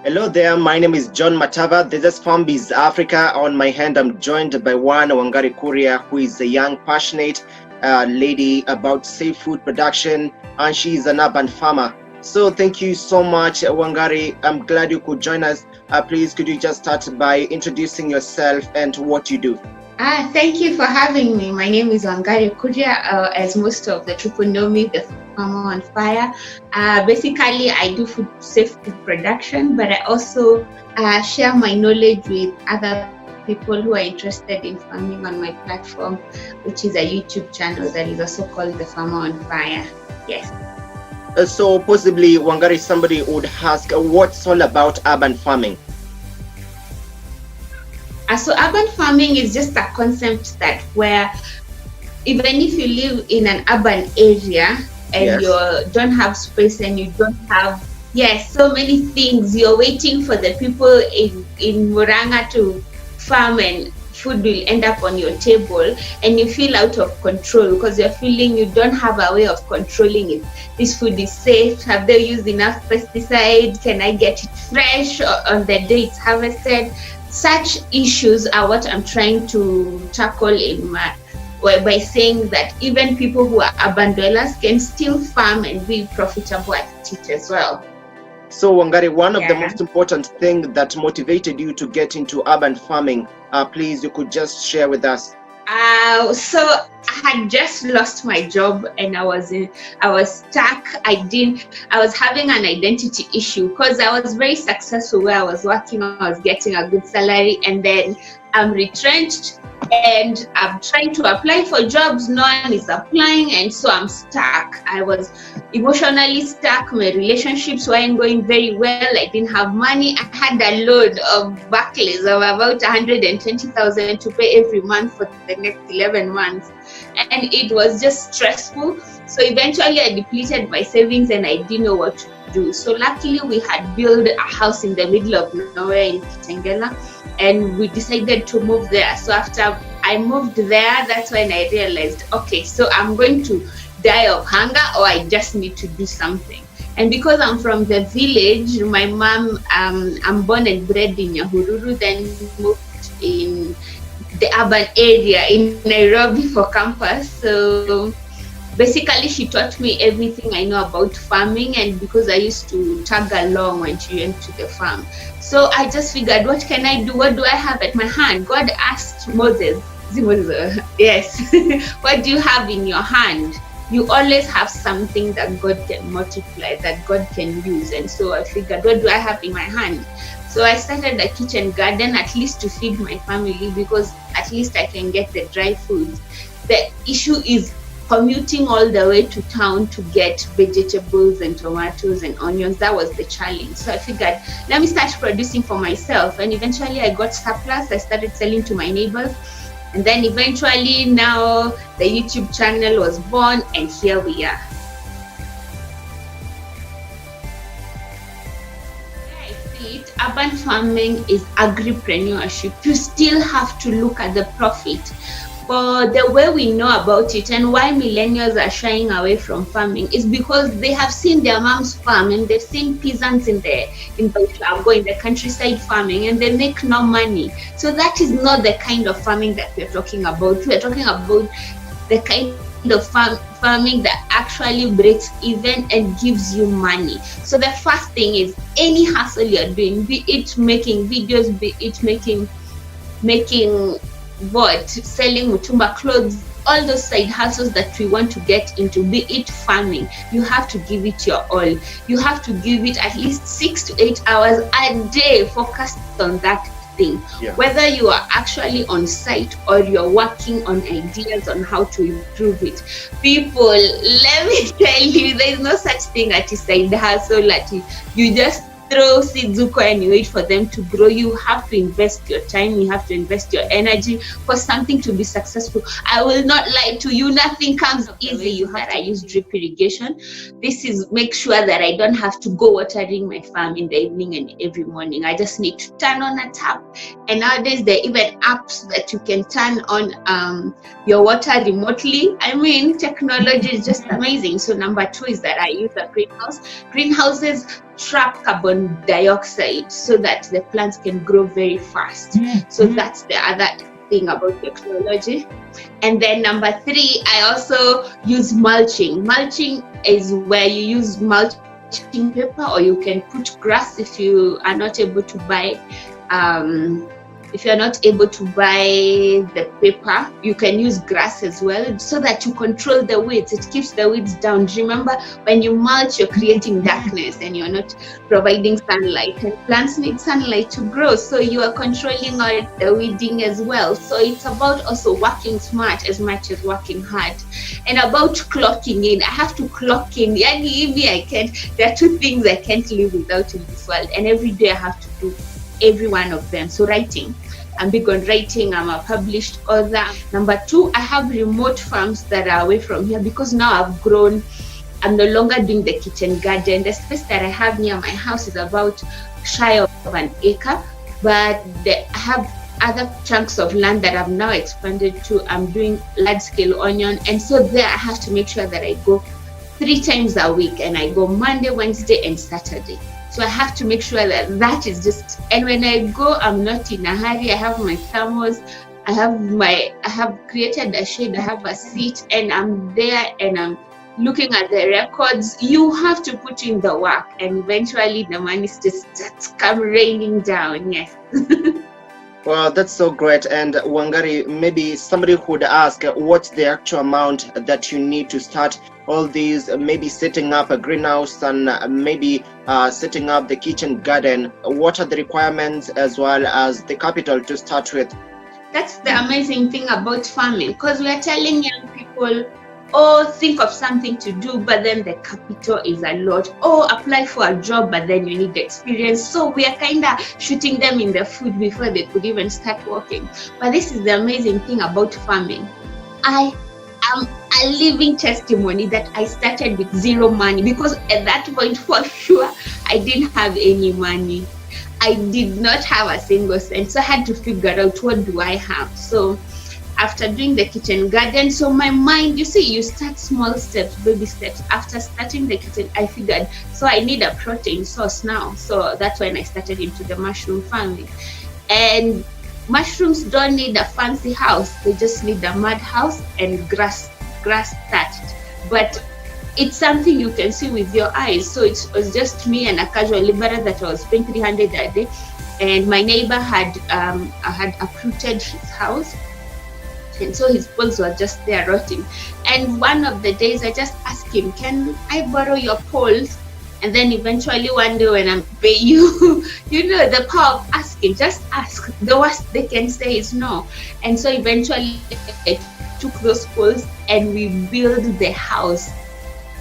Hello there, my name is John Matava. This is Farmbiz Africa. On my hand, I'm joined by one Wangari Kuria, who is a young, passionate lady about safe food production, and she is an urban farmer. So thank you so much, Wangari. I'm glad you could join us. Please, could you just start by introducing yourself and what you do? Thank you for having me. My name is Wangari Kuria, as most of the people know me, the Farmer on Fire. Basically, I do safe food production, but I also share my knowledge with other people who are interested in farming on my platform, which is a YouTube channel that is also called the Farmer on Fire. Yes. So possibly, Wangari, somebody would ask, what's all about urban farming? So urban farming is just a concept that where even if you live in an urban area and you don't have space and you don't have so many things, you're waiting for the people in Muranga to farm and food will end up on your table and you feel out of control because you're feeling you don't have a way of controlling it. This food is safe. Have they used enough pesticide? Can I get it fresh on the day it's harvested? Such issues are what I'm trying to tackle by saying that even people who are urban dwellers can still farm and be profitable at it as well. So Wangari, one of the most important things that motivated you to get into urban farming, please, you could just share with us. So I had just lost my job and I was stuck. I was having an identity issue because I was very successful where I was working. I was getting a good salary and then I'm retrenched and I'm trying to apply for jobs. No one is applying and so I'm stuck. I was emotionally stuck. My relationships weren't going very well. I didn't have money. I had a load of Barclays of about 120,000 to pay every month for the next 11 months. And it was just stressful. So eventually I depleted my savings and I didn't know what to do. So luckily we had built a house in the middle of nowhere in Kitengela and we decided to move there. So after I moved there, that's when I realized, okay, so I'm going to die of hunger or I just need to do something. And because I'm from the village, my mom, I'm born and bred in Nyahururu, then moved in the urban area in Nairobi for campus. So basically she taught me everything I know about farming, and because I used to tag along when she went to the farm. So I just figured, what can I do? What do I have at my hand? God asked Moses, yes, what do you have in your hand? You always have something that God can multiply, that God can use. And so I figured, what do I have in my hand? So I started a kitchen garden, at least to feed my family, because at least I can get the dry food. The issue is commuting all the way to town to get vegetables and tomatoes and onions. That was the challenge. So I figured, let me start producing for myself. And eventually I got surplus. I started selling to my neighbors. And then eventually now the YouTube channel was born and here we are. I see it, urban farming is agripreneurship. You still have to look at the profit. But the way we know about it and why millennials are shying away from farming is because they have seen their moms farm and they've seen peasants in the countryside farming and they make no money. So that is not the kind of farming that we're talking about. We're talking about the kind of farming that actually breaks even and gives you money. So the first thing is any hustle you're doing, be it making videos, be it making selling mutumba clothes, all those side hustles that we want to get into, be it farming, you have to give it your all. You have to give it at least 6 to 8 hours a day focused on that thing. Whether you are actually on site or you're working on ideas on how to improve it. People, let me tell you, there's no such thing as a side hustle that you just throw seeds and you wait for them to grow. You have to invest your time, you have to invest your energy for something to be successful. I will not lie to you, nothing comes easy. I use drip irrigation. This is make sure that I don't have to go watering my farm in the evening and every morning. I just need to turn on a tap. And nowadays there are even apps that you can turn on your water remotely. I mean, technology is just amazing. So number 2 is that I use a greenhouse. Greenhouses trap carbon dioxide so that the plants can grow very fast. So that's the other thing about technology. And then number 3, I also use mulching. Mulching is where you use mulching paper, or you can put grass if you are not able to buy the paper. You can use grass as well, so that you control the weeds. It keeps the weeds down. Remember, when you mulch, you're creating darkness and you're not providing sunlight, and plants need sunlight to grow, so you are controlling all the weeding as well. So it's about also working smart as much as working hard. And about clocking in, I have to clock in. There are 2 things I can't live without in this world, and every day I have to do every one of them. So writing, I'm big on writing. I'm a published author. Number 2, I have remote farms that are away from here, because now I've grown. I'm no longer doing the kitchen garden. The space that I have near my house is about shy of an acre, but I have other chunks of land that I've now expanded to. I'm doing large scale onion, and so there I have to make sure that I go 3 times a week, and I go Monday, Wednesday, and Saturday. So I have to make sure that is just, and when I go, I'm not in a hurry. I have my thermos, I have created a shade, I have a seat, and I'm there and I'm looking at the records. You have to put in the work, and eventually the money just come raining down. Yes. Well, that's so great. And Wangari, maybe somebody would ask, what's the actual amount that you need to start all these, maybe setting up a greenhouse and maybe setting up the kitchen garden? What are the requirements as well as the capital to start with? That's the amazing thing about farming, because we are telling young people, oh, think of something to do, but then the capital is a lot. Oh, apply for a job, but then you need experience. So we are kind of shooting them in the foot before they could even start working. But this is the amazing thing about farming. I am a living testimony that I started with 0 money, because at that point, for sure, I didn't have any money. I did not have a single cent. So I had to figure out, what do I have? So after doing the kitchen garden, so my mind, you see, you start small steps, baby steps. After starting the kitchen, I figured, so I need a protein source now. So that's when I started into the mushroom farming. And mushrooms don't need a fancy house. They just need a mud house and grass thatched. But it's something you can see with your eyes. So it was just me and a casual laborer that I was paying 300 a day. And my neighbor had uprooted his house. And so his poles were just there rotting. And one of the days I just asked him, can I borrow your poles? And then eventually one day when I'm paying you, the power of asking, just ask. The worst they can say is no. And so eventually I took those poles and we built the house.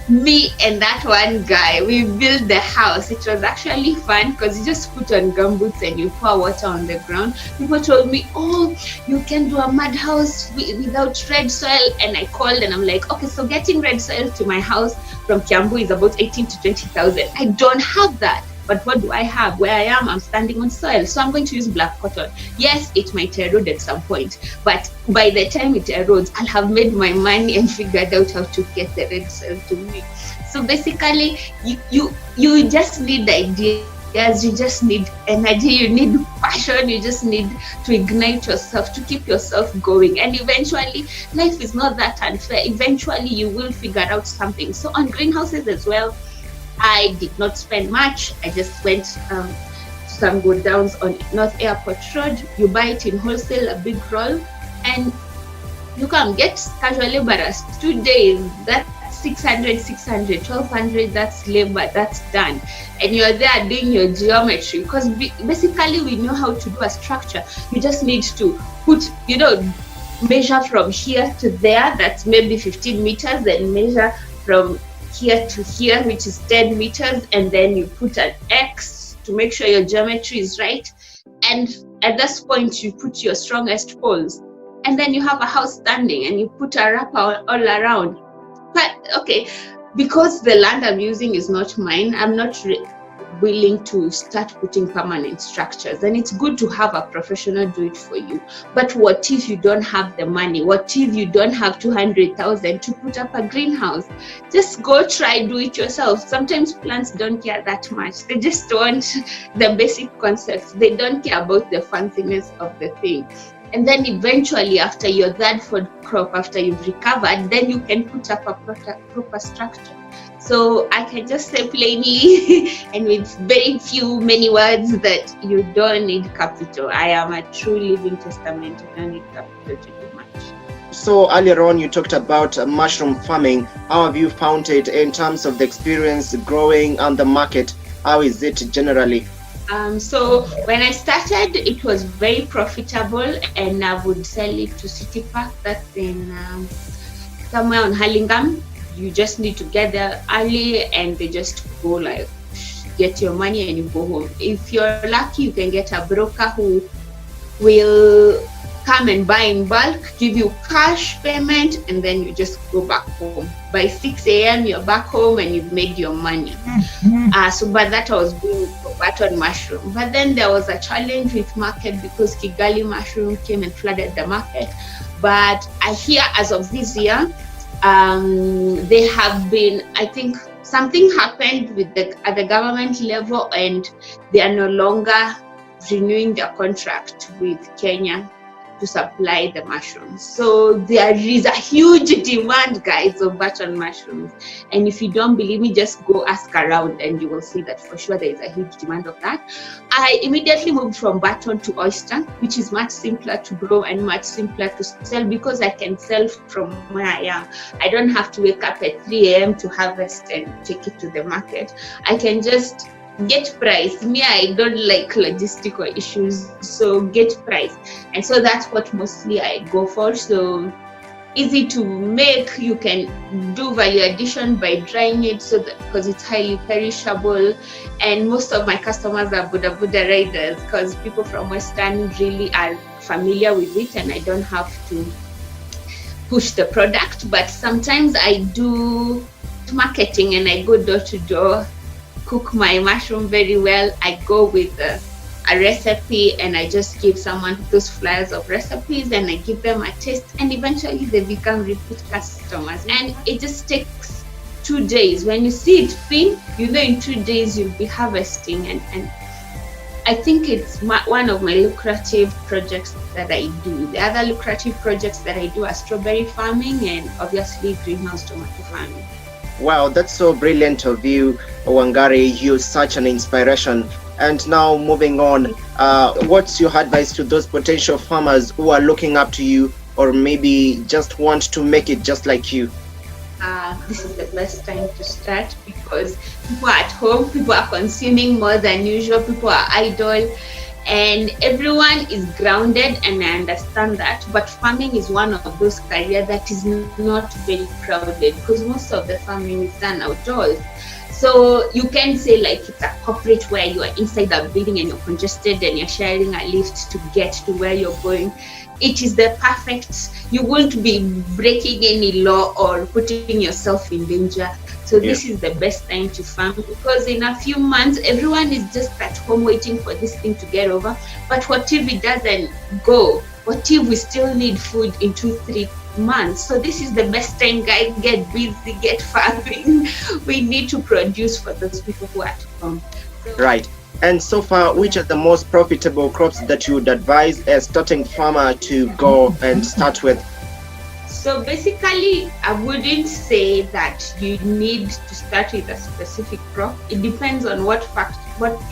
Me and that one guy, we built the house. It was actually fun because you just put on gumboots and you pour water on the ground. People told me, oh, you can do a mud house without red soil. And I called and I'm like, okay, so getting red soil to my house from Kiambu is about 18 to 20,000. I don't have that. But what do I have? Where I am, I'm standing on soil. So I'm going to use black cotton. Yes, it might erode at some point, but by the time it erodes, I'll have made my money and figured out how to get the red soil to me. So basically, you just need ideas, you just need energy, you need passion, you just need to ignite yourself, to keep yourself going. And eventually, life is not that unfair. Eventually, you will figure out something. So on greenhouses as well, I did not spend much. I just went to some go downs on North Airport Road. You buy it in wholesale, a big roll, and you can get casual laborers. 2 days, that's 600, 1,200, that's labor, that's done. And you're there doing your geometry, because basically we know how to do a structure. You just need to put, measure from here to there, that's maybe 15 meters, then measure from here to here, which is 10 meters, and then you put an X to make sure your geometry is right. And at this point, you put your strongest poles, and then you have a house standing, and you put a wrapper all around. But okay, because the land I'm using is not mine, I'm not willing to start putting permanent structures, then it's good to have a professional do it for you. But what if you don't have the money? What if you don't have 200,000 to put up a greenhouse? Just go try do it yourself. Sometimes plants don't care that much. They just want the basic concepts. They don't care about the fanciness of the thing. And then eventually, after your third food crop, after you've recovered, then you can put up a proper structure. So I can just say plainly and with many words that you don't need capital. I am a true living testament. You don't need capital to do much. So earlier on, you talked about mushroom farming. How have you found it in terms of the experience growing on the market? How is it generally? So when I started, it was very profitable, and I would sell it to City Park. That's in somewhere on Hurlingham. You just need to get there early, and they just go like get your money and you go home. If you're lucky, you can get a broker who will come and buy in bulk, give you cash payment, and then you just go back home. By 6 a.m. you're back home and you've made your money. But that I was doing for button mushroom. But then there was a challenge with market because Kigali mushroom came and flooded the market. But I hear as of this year, they have been, I think something happened with at the government level, and they are no longer renewing their contract with Kenya to supply the mushrooms. So there is a huge demand, guys, of button mushrooms. And if you don't believe me, just go ask around and you will see that for sure there is a huge demand of that. I immediately moved from button to oyster, which is much simpler to grow and much simpler to sell because I can sell from where I am. I don't have to wake up at 3 a.m. to harvest and take it to the market. I can just get price. Me, I don't like logistical issues, so get price. And so that's what mostly I go for. So easy to make. You can do value addition by drying it, so that because it's highly perishable. And most of my customers are Buddha riders because people from Western really are familiar with it, and I don't have to push the product. But sometimes I do marketing and I go door to door, cook my mushroom very well. I go with a recipe and I just give someone those flyers of recipes and I give them a taste, and eventually they become repeat customers. And it just takes 2 days. When you see it thin, you know in 2 days you'll be harvesting. And I think it's one of my lucrative projects that I do. The other lucrative projects that I do are strawberry farming and obviously greenhouse tomato farming. Wow, that's so brilliant of you, Wangari. You're such an inspiration. And now moving on, what's your advice to those potential farmers who are looking up to you or maybe just want to make it just like you? This is the best time to start because people are at home, people are consuming more than usual, people are idle, and everyone is grounded, and I understand that. But farming is one of those careers that is not very crowded because most of the farming is done outdoors. So you can say like it's a corporate where you are inside a building and you're congested and you're sharing a lift to get to where you're going. It is the perfect, you won't be breaking any law or putting yourself in danger. So this is the best time to farm because in a few months, everyone is just at home waiting for this thing to get over. But what if it doesn't go? What if we still need food in 2-3 months? So this is the best time, guys. Get busy, get farming. We need to produce for those people who are at home. Right. And so far, which are the most profitable crops that you would advise a starting farmer to go and start with? So basically, I wouldn't say that you need to start with a specific crop. It depends on what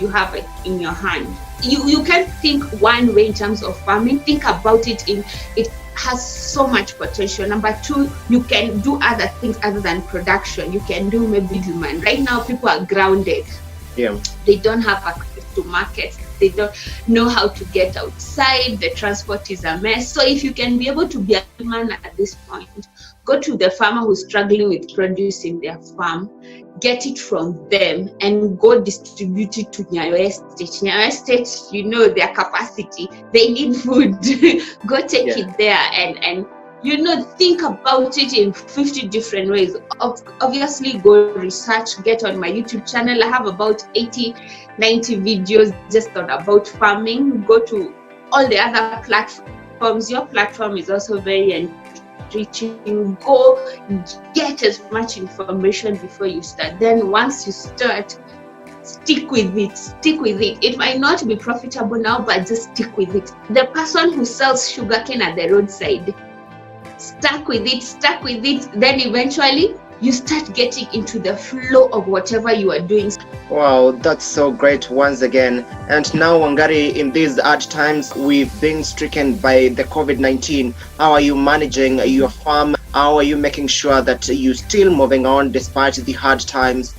you have in your hand. You can't think one way in terms of farming. Think about it it has so much potential. Number two, you can do other things other than production. You can do maybe demand. Right now, people are grounded. Yeah. They don't have access to markets. They don't know how to get outside. The transport is a mess. So if you can be able to be a man at this point, go to the farmer who's struggling with producing their farm, get it from them, and go distribute it to Nyayo Estate. Nyayo Estate, you know their capacity. They need food. Go take it there and think about it in 50 different ways. Obviously, go research, get on my YouTube channel. I have about 80, 90 videos just on about farming. Go to all the other platforms. Your platform is also very enriching. Go get as much information before you start. Then once you start, stick with it. It might not be profitable now, but just stick with it. The person who sells sugarcane at the roadside, stuck with it, then eventually you start getting into the flow of whatever you are doing. Wow, that's so great once again. And now, Wangari, in these hard times, we've been stricken by the COVID-19. How are you managing your farm? How are you making sure that you're still moving on despite the hard times?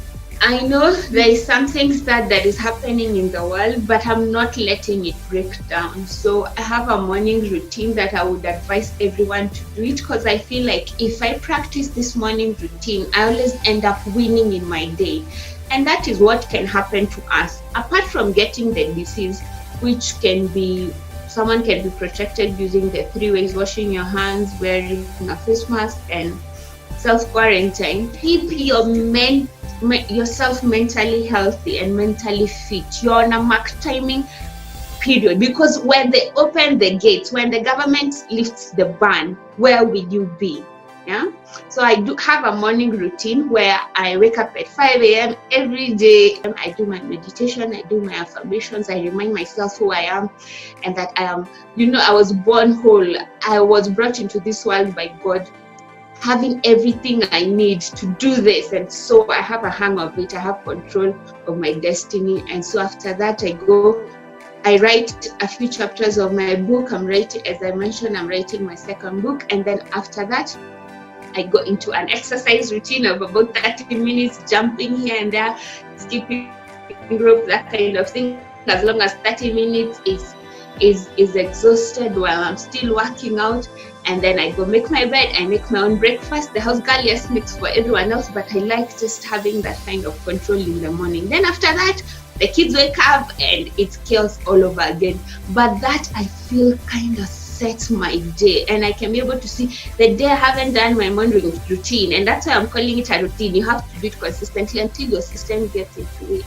I know there is something sad that is happening in the world, but I'm not letting it break down. So I have a morning routine that I would advise everyone to do it, because I feel like if I practice this morning routine, I always end up winning in my day. And that is what can happen to us. Apart from getting the disease, which can be, someone can be protected using the 3 ways: washing your hands, wearing a face mask, and self-quarantine. Keep yourself mentally healthy and mentally fit. You're on a mark timing period, because when they open the gates, when the government lifts the ban, where will you be? Yeah. So I do have a morning routine where I wake up at 5 a.m. every day. I do my meditation, I do my affirmations, I remind myself who I am and that I am, I was born whole. I was brought into this world by God, having everything I need to do this, and so I have a hang of it. I have control of my destiny. And so after that, I write a few chapters of my book. As I mentioned, I'm writing my second book, and then after that I go into an exercise routine of about 30 minutes, jumping here and there, skipping rope, that kind of thing, as long as 30 minutes is exhausted while I'm still working out. And then I go make my bed, I make my own breakfast. The house girl, yes, makes for everyone else, but I like just having that kind of control in the morning. Then after that, the kids wake up and it's chaos all over again. But that, I feel, kind of sets my day, and I can be able to see the day I haven't done my morning routine. And that's why I'm calling it a routine. You have to do it consistently until your system gets into it.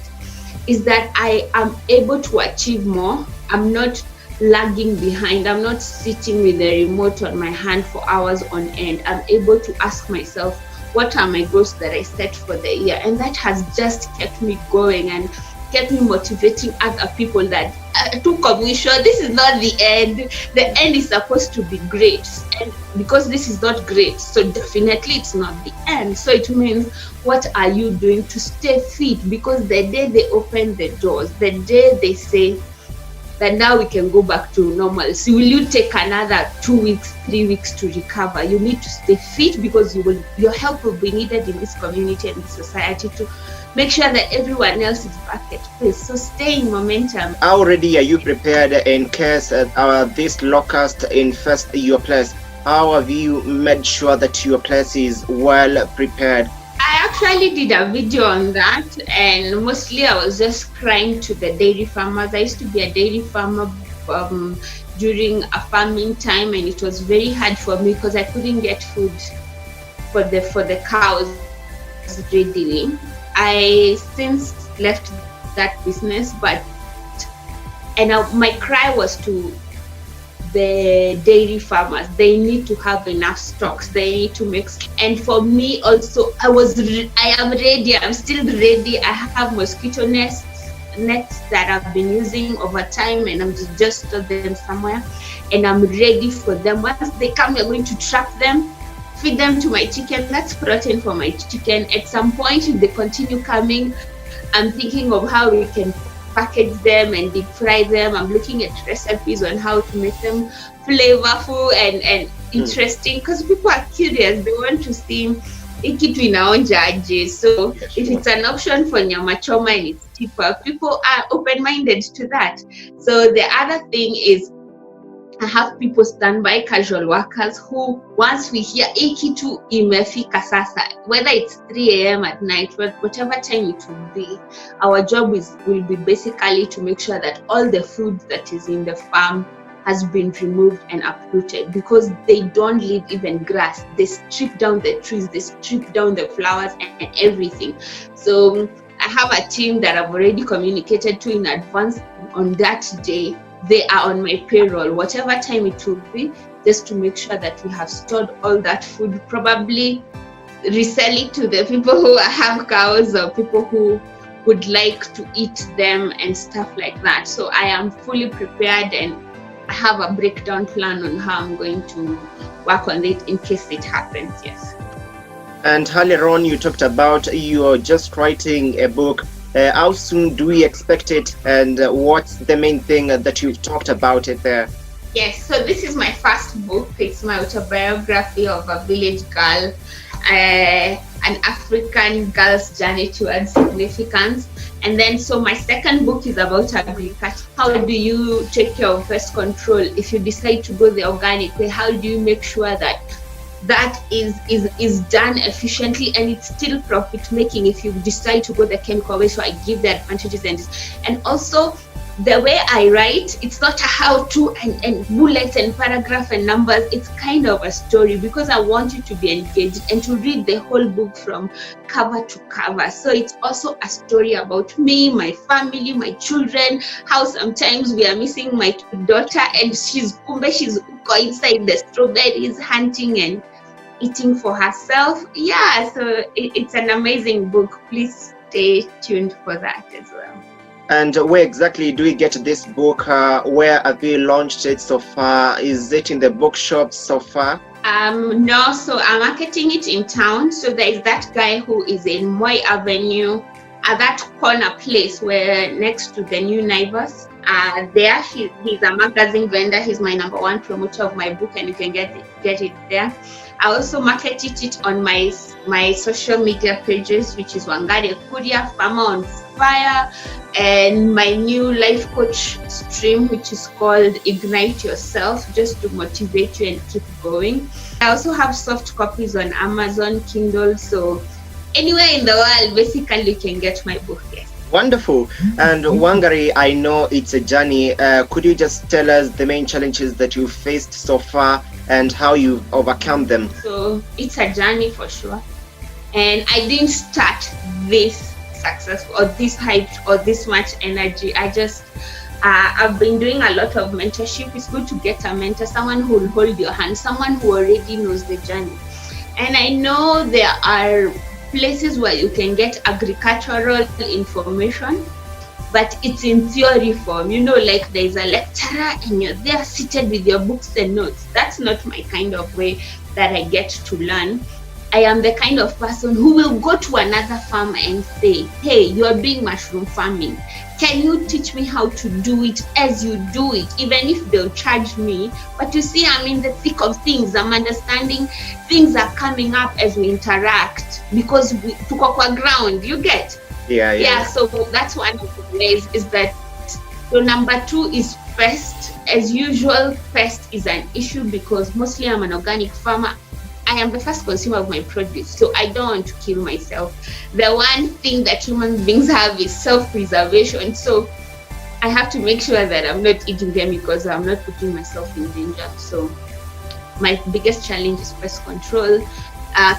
Is that I am able to achieve more. I'm not lagging behind. I'm not sitting with the remote on my hand for hours on end. I'm able to ask myself, what are my goals that I set for the year? And that has just kept me going and kept me motivating other people that we sure this is not the end. The end is supposed to be great, and because this is not great, so definitely it's not the end. So it means, what are you doing to stay fit? Because the day they open the doors, the day they say that now we can go back to normalcy, will you take another 2 weeks, 3 weeks to recover? You need to stay fit, because your help will be needed in this community and this society to make sure that everyone else is back at place. So stay in momentum. How ready are you prepared in case this locust infests your place? How have you made sure that your place is well prepared? I actually did a video on that, and mostly I was just crying to the dairy farmers. I used to be a dairy farmer during a farming time, and it was very hard for me because I couldn't get food for the cows readily. I since left that business, my cry was to the dairy farmers. They need to have enough stocks. They need to mix. And for me also, I am ready. I'm still ready. I have mosquito nets that I've been using over time, and I'm just store them somewhere, and I'm ready for them. Once they come, we're going to trap them, feed them to my chicken. That's protein for my chicken. At some point, if they continue coming, I'm thinking of how we can package them and deep fry them. I'm looking at recipes on how to make them flavorful and interesting, because people are curious. They want to see ikitu inaonjaje. So if it's an option for nyama choma and it's cheaper, people are open-minded to that. So the other thing is, I have people stand by, casual workers, who once we hear ikitu imefika sasa, whether it's 3 a.m. at night, whatever time it will be, our job will be basically to make sure that all the food that is in the farm has been removed and uprooted, because they don't leave even grass. They strip down the trees, they strip down the flowers and everything. So I have a team that I've already communicated to in advance. On that day, they are on my payroll, whatever time it will be, just to make sure that we have stored all that food, probably resell it to the people who have cows or people who would like to eat them and stuff like that. So I am fully prepared, and I have a breakdown plan on how I'm going to work on it in case it happens. Yes. And earlier on, you talked about you're just writing a book. How soon do we expect it, and what's the main thing that you've talked about it there? Yes, so this is my first book. It's my autobiography of a village girl, an African girl's journey towards significance. And then, so my second book is about agriculture. How do you take care of pest control if you decide to go the organic way? How do you make sure that that is done efficiently and it's still profit making if you decide to go the chemical way? So I give the advantages, and also the way I write, it's not a how-to and bullets and paragraph and numbers. It's kind of a story, because I want you to be engaged and to read the whole book from cover to cover. So it's also a story about me, my family, my children, how sometimes we are missing my daughter and she's inside the strawberries hunting and eating for herself. Yeah, so it's an amazing book. Please stay tuned for that as well. And where exactly do we get this book? Where have you launched it so far? Is it in the bookshops so far? No, so I'm marketing it in town. So there is that guy who is in Moi Avenue, at that corner place where next to the new Naivas. There, he's a magazine vendor. He's my number one promoter of my book, and you can get it there. I also marketed it on my social media pages, which is Wangari Kuria, Farmer on Fire, and my new life coach stream, which is called Ignite Yourself, just to motivate you and keep going. I also have soft copies on Amazon Kindle, so anywhere in the world, basically, you can get my book. Yes. Wonderful. And Wangari, I know it's a journey. Could you just tell us the main challenges that you've faced so far and how you've overcome them? So it's a journey for sure. And I didn't start this successful or this hype or this much energy. I've been doing a lot of mentorship. It's good to get a mentor, someone who will hold your hand, someone who already knows the journey. And I know there are places where you can get agricultural information, but it's in theory form. Like there's a lecturer and you're there seated with your books and notes. That's not my kind of way that I get to learn. I am the kind of person who will go to another farm and say, hey, you're doing mushroom farming. Can you teach me how to do it as you do it, even if they'll charge me? But you see, I'm in the thick of things. I'm understanding things are coming up as we interact because we took up our ground. You get? Yeah. So that's one of the ways is that. So number two is pest. As usual, pest is an issue because mostly I'm an organic farmer. I am the first consumer of my produce, so I don't want to kill myself. The one thing that human beings have is self-preservation, so I have to make sure that I'm not eating them because I'm not putting myself in danger. So my biggest challenge is pest control.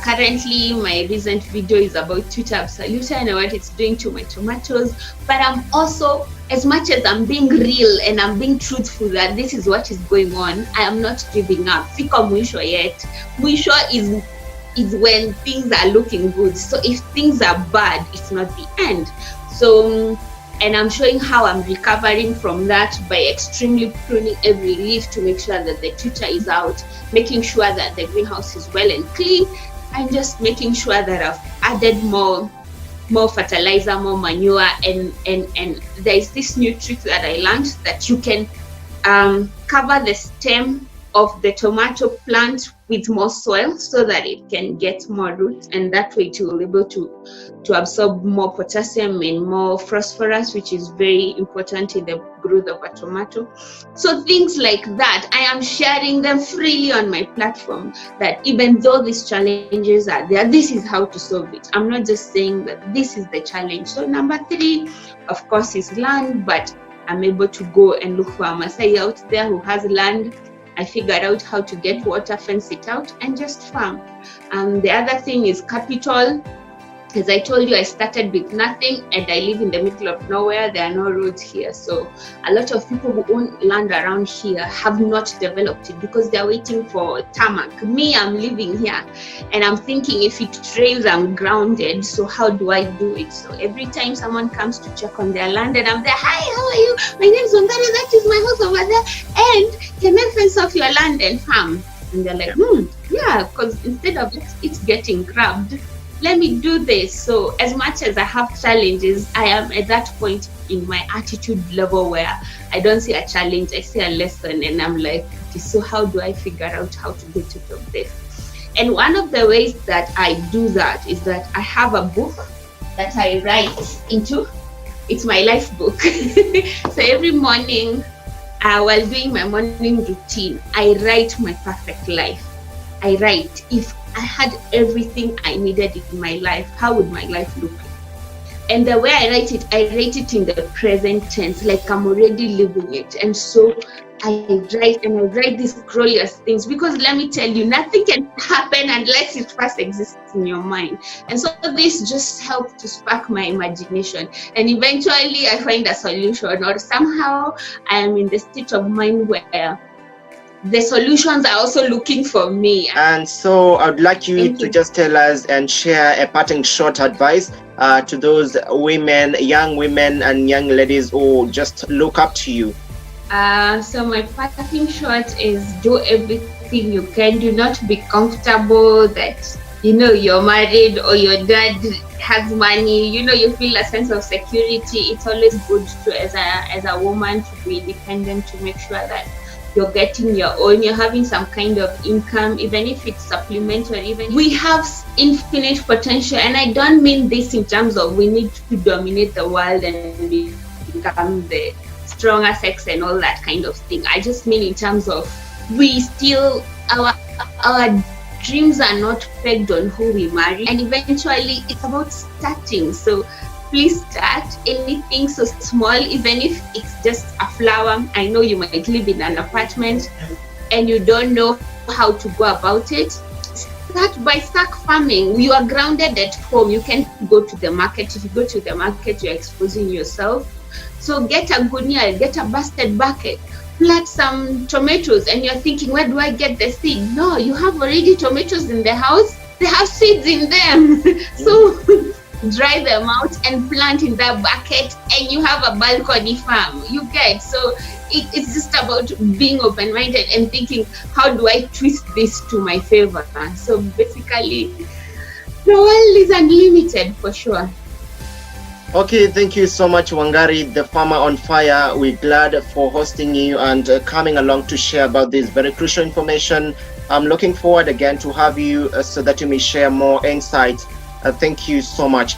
Currently, my recent video is about Twitter Absoluta and what it's doing to my tomatoes. But I'm also, as much as I'm being real and I'm being truthful that this is what is going on, I am not giving up. Siko mwisho yet. Mwisho is when things are looking good. So if things are bad, it's not the end. So, and I'm showing how I'm recovering from that by extremely pruning every leaf to make sure that the tutor is out, making sure that the greenhouse is well and clean, and just making sure that I've added more fertilizer, more manure, and there's this new trick that I learned that you can cover the stem of the tomato plant with more soil so that it can get more roots, and that way it will be able to absorb more potassium and more phosphorus, which is very important in the growth of a tomato. So things like that, I am sharing them freely on my platform, that even though these challenges are there, this is how to solve it. I'm not just saying that this is the challenge. So number three, of course, is land, but I'm able to go and look for a Maasai out there who has land. I figured out how to get water, fence it out, and just farm. The other thing is capital. As I told you, I started with nothing, and I live in the middle of nowhere. There are no roads here. So a lot of people who own land around here have not developed it because they're waiting for tarmac. Me, I'm living here, and I'm thinking if it rains, I'm grounded. So how do I do it? So every time someone comes to check on their land, and I'm there, hi, how are you? My name is Wangari, that is my house over there. And can I fence off your land and farm? And they're like, yeah, because instead of it getting grabbed, let me do this. So as much as I have challenges, I am at that point in my attitude level where I don't see a challenge, I see a lesson, and I'm like, okay, so how do I figure out how to get out of this? And one of the ways that I do that is that I have a book that I write into. It's my life book. So every morning, while doing my morning routine, I write my perfect life. I write, if I had everything I needed in my life, how would my life look? And the way I write it in the present tense, like I'm already living it. And so I write these glorious things, because let me tell you, nothing can happen unless it first exists in your mind. And so this just helped to spark my imagination. And eventually I find a solution, or somehow I am in the state of mind where the solutions are also looking for me. And so I'd like you to just tell us and share a parting short advice to those women, young women and young ladies who just look up to you. So my parting shot is, do everything you can. Do not be comfortable that, you're married or your dad has money, you feel a sense of security. It's always good to, as a woman, to be independent, to make sure that you're getting your own, you're having some kind of income, even if it's supplementary. We have infinite potential, and I don't mean this in terms of we need to dominate the world and become the stronger sex and all that kind of thing. I just mean in terms of our dreams are not pegged on who we marry, and eventually it's about starting. So please start anything so small, even if it's just a flower. I know you might live in an apartment and you don't know how to go about it. Start by sack farming. You are grounded at home. You can go to the market. If you go to the market, you're exposing yourself. So get a gunia, get a basket bucket, plant some tomatoes, and you're thinking, where do I get the seed? No, you have already tomatoes in the house. They have seeds in them. So dry them out and plant in that bucket, and you have a balcony farm. You get, so it's just about being open-minded and thinking, how do I twist this to my favor? So basically, the world is unlimited for sure. Okay, thank you so much, Wangari, the Farmer on Fire. We're glad for hosting you and coming along to share about this very crucial information. I'm looking forward again to have you so that you may share more insights. Thank you so much.